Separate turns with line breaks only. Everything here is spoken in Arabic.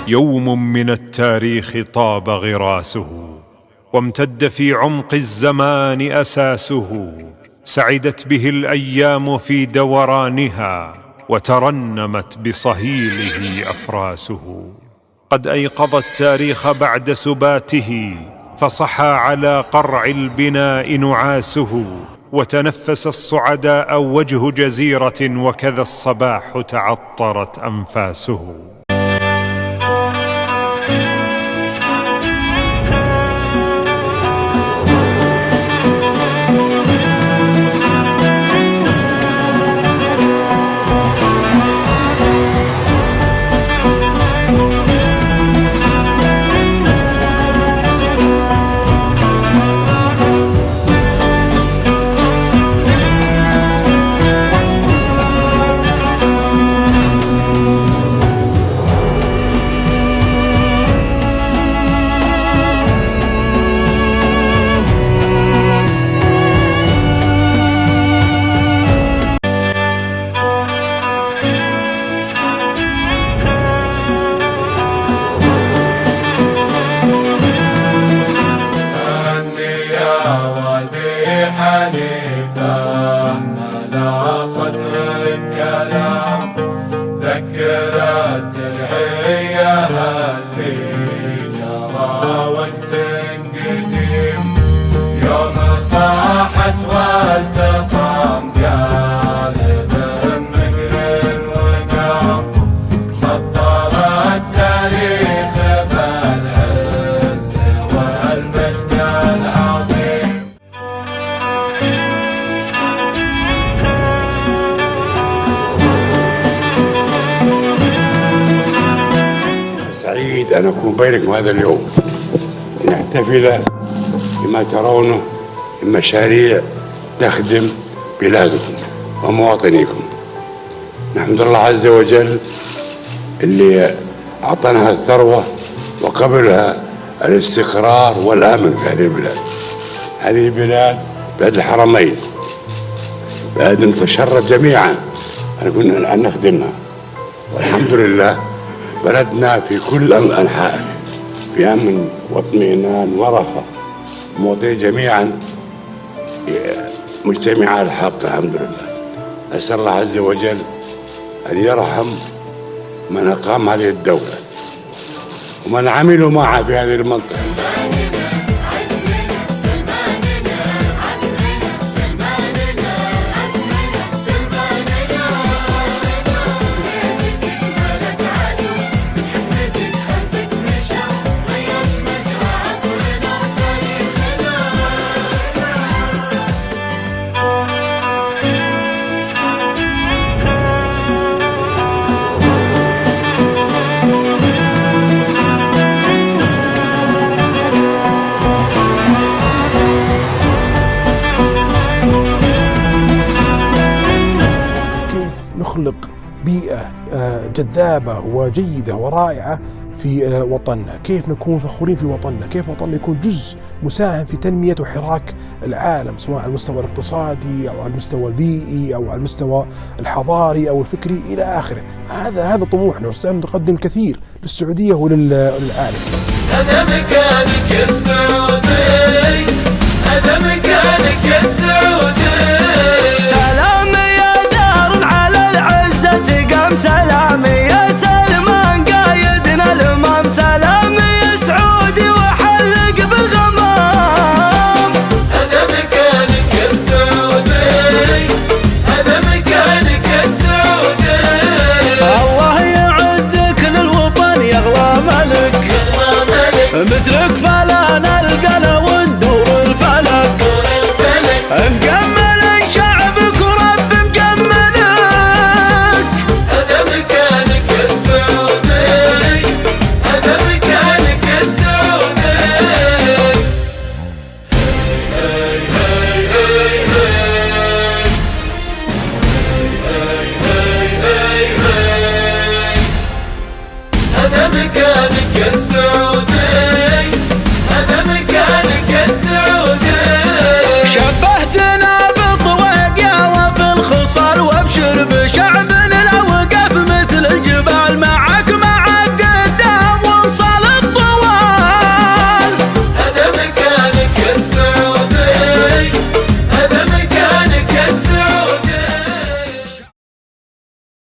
يوم من التاريخ طاب غراسه، وامتد في عمق الزمان أساسه، سعدت به الأيام في دورانها، وترنمت بصهيله أفراسه. قد أيقظ التاريخ بعد سباته، فصحى على قرع البناء نعاسه، وتنفس الصعداء وجه جزيرة، وكذا الصباح تعطرت أنفاسه.
حنيفة ملا صدر الكلام، ذكر الدرعية اللي جرى وقت قديم، يوم صاحت والتقام قالب مقرن وقام، سطر التاريخ بالعز والمجد العظيم.
سعيد أن أكون بينكم هذا اليوم لنحتفل بما ترونه من مشاريع تخدم بلادكم ومواطنيكم. نحمد الله عز وجل اللي أعطانا الثروة وقبلها الاستقرار والأمن في هذه البلاد. هذه البلاد بلاد الحرمين، بلاد نتشرف جميعا أن نخدمها، والحمد لله بلدنا في كل أنحائه في أمن واطمئنان ورخاء، مواطنين جميعا مجتمعين على الحق الحمد لله. أسأل الله عز وجل أن يرحم من أقام هذه الدولة ومن عملوا معها في هذه المنطقة.
نخلق بيئة جذابة وجيدة ورائعة في وطننا، كيف نكون فخورين في وطننا، كيف وطننا يكون جزء مساهم في تنمية وحراك العالم، سواء على المستوى الاقتصادي أو على المستوى البيئي أو على المستوى الحضاري أو الفكري إلى آخره. هذا طموحنا، ونقدم الكثير للسعودية وللعالم.
هذا مكانك السعودي، هذا مكانك السعودي.
سلام يا دار على العزة قام، سلام يا سلمان قايدنا الامام، سلام يا سعودي وحلق بالغمام.
هذا مكانك السعودي، هذا مكانك السعودي.
الله يعزك للوطن يغوى ملك، مثلك فلا نلقى